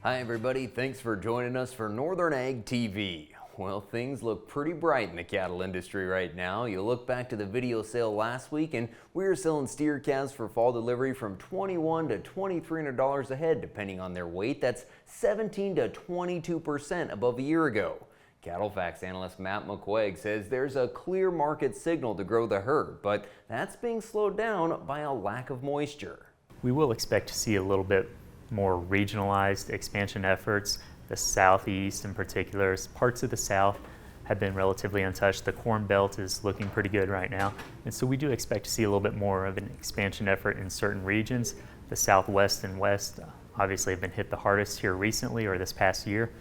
Hi everybody, thanks for joining us for Northern Ag TV. Well, things look pretty bright in the cattle industry right now. You look back to the video sale last week and we were selling steer calves for fall delivery from $2,100 to $2,300 a head depending on their weight. That's 17 to 22% above a year ago. CattleFax analyst Matt McQuagge says there's a clear market signal to grow the herd, but that's being slowed down by a lack of moisture. We will expect to see a little bit more regionalized expansion efforts. The southeast in particular, parts of the south have been relatively untouched. The Corn Belt is looking pretty good right now. And so we do expect to see a little bit more of an expansion effort in certain regions. The southwest and west obviously have been hit the hardest here recently or this past year.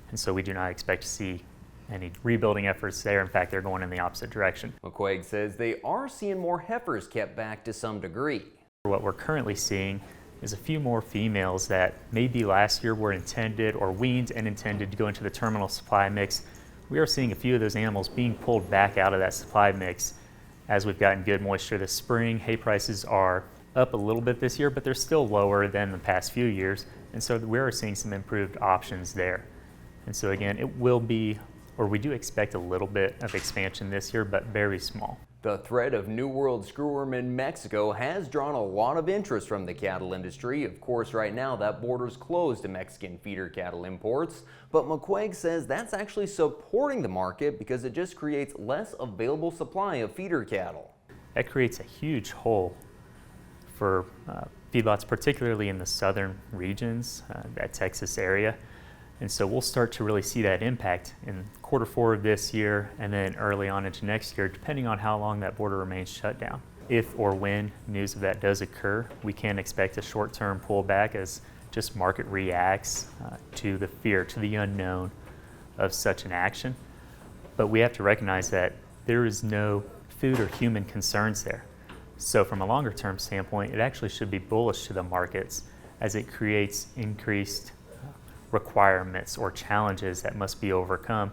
And so we do not expect to see any rebuilding efforts there. In fact, they're going in the opposite direction. McQuagge says they are seeing more heifers kept back to some degree. What we're currently seeing is a few more females that maybe last year were intended or weaned and intended to go into the terminal supply mix. We are seeing a few of those animals being pulled back out of that supply mix as we've gotten good moisture this spring. Hay prices are up a little bit this year, but they're still lower than the past few years. And so we are seeing some improved options there. And so again, it will be, or we do expect a little bit of expansion this year, but very small. The threat of New World screwworm in Mexico has drawn a lot of interest from the cattle industry. Of course, right now that border's closed to Mexican feeder cattle imports, but McQuagge says that's actually supporting the market because it just creates less available supply of feeder cattle. That creates a huge hole for feedlots, particularly in the southern regions, that Texas area. And so we'll start to really see that impact in Q4 of this year and then early on into next year, depending on how long that border remains shut down. If or when news of that does occur, we can expect a short-term pullback as just market reacts to the fear, to the unknown of such an action. But we have to recognize that there is no food or human concerns there. So from a longer-term standpoint, it actually should be bullish to the markets as it creates increased requirements or challenges that must be overcome,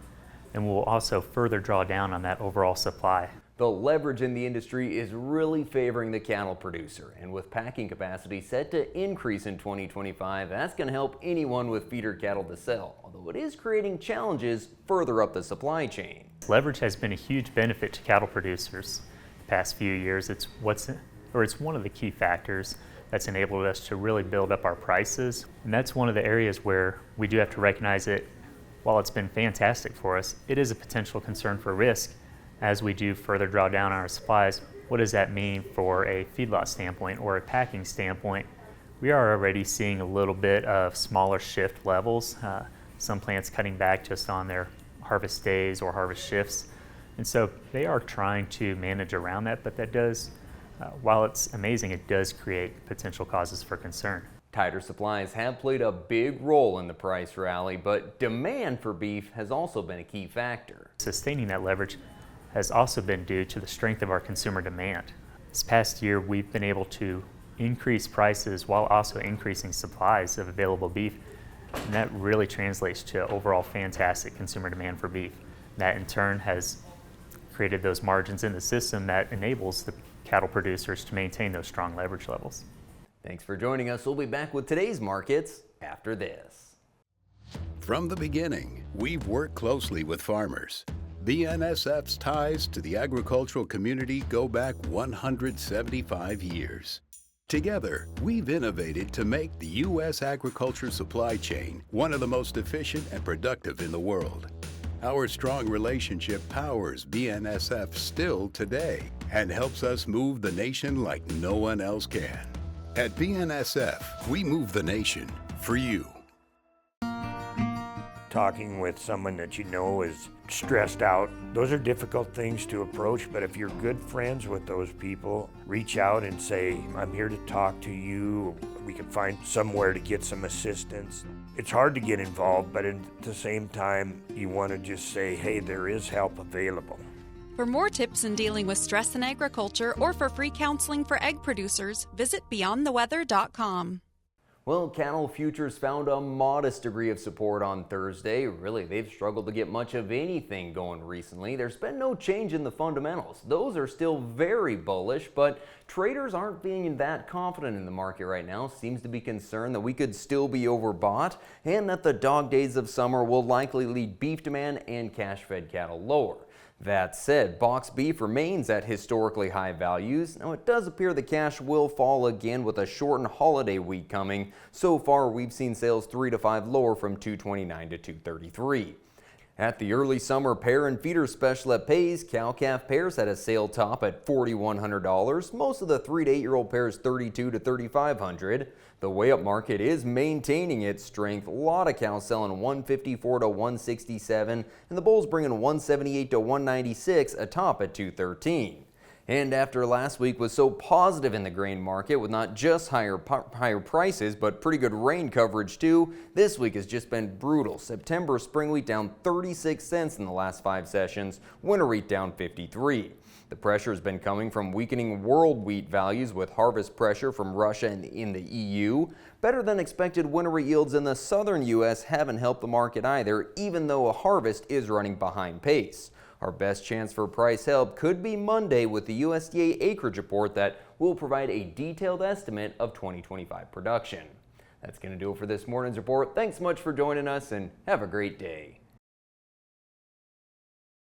and will also further draw down on that overall supply. The leverage in the industry is really favoring the cattle producer, and with packing capacity set to increase in 2025, that's going to help anyone with feeder cattle to sell, although it is creating challenges further up the supply chain. Leverage has been a huge benefit to cattle producers the past few years. It's one of the key factors that's enabled us to really build up our prices. And that's one of the areas where we do have to recognize that while it's been fantastic for us, it is a potential concern for risk as we do further draw down on our supplies. What does that mean for a feedlot standpoint or a packing standpoint? We are already seeing a little bit of smaller shift levels, some plants cutting back just on their harvest days or harvest shifts. And so they are trying to manage around that, but that does, while it's amazing, it does create potential causes for concern. Tighter supplies have played a big role in the price rally, but demand for beef has also been a key factor. Sustaining that leverage has also been due to the strength of our consumer demand. This past year, we've been able to increase prices while also increasing supplies of available beef, and that really translates to overall fantastic consumer demand for beef. That in turn has created those margins in the system that enables the cattle producers to maintain those strong leverage levels. Thanks for joining us. We'll be back with today's markets after this. From the beginning, we've worked closely with farmers. BNSF's ties to the agricultural community go back 175 years. Together, we've innovated to make the U.S. agriculture supply chain one of the most efficient and productive in the world. Our strong relationship powers BNSF still today and helps us move the nation like no one else can. At BNSF, we move the nation for you. Talking with someone that you know is stressed out, those are difficult things to approach, but if you're good friends with those people, reach out and say, I'm here to talk to you. We can find somewhere to get some assistance. It's hard to get involved, but at the same time, you want to just say, hey, there is help available. For more tips in dealing with stress in agriculture or for free counseling for egg producers, visit beyondtheweather.com. Well, cattle futures found a modest degree of support on Thursday. Really, they've struggled to get much of anything going recently. There's been no change in the fundamentals. Those are still very bullish, but traders aren't being that confident in the market right now. Seems to be concerned that we could still be overbought and that the dog days of summer will likely lead beef demand and cash-fed cattle lower. That said, box beef remains at historically high values. Now, it does appear the cash will fall again with a shortened holiday week coming. So far, we've seen sales 3 to 5 lower from $229 to $233. At the early summer pair and feeder special at Pays, cow-calf pairs had a sale top at $4,100. Most of the 3 to 8-year-old pairs $3,200 to $3,500. The weigh-up market is maintaining its strength. A lot of cows selling $154 to $167, and the bulls bringing $178 to $196, a top at $213. And after last week was so positive in the grain market with not just higher prices but pretty good rain coverage too, this week has just been brutal. September spring wheat down 36 cents in the last 5 sessions, winter wheat down 53. The pressure has been coming from weakening world wheat values with harvest pressure from Russia and in the EU. Better than expected winter wheat yields in the southern U.S. haven't helped the market either, even though a harvest is running behind pace. Our best chance for price help could be Monday with the USDA acreage report that will provide a detailed estimate of 2025 production. That's going to do it for this morning's report. Thanks so much for joining us and have a great day.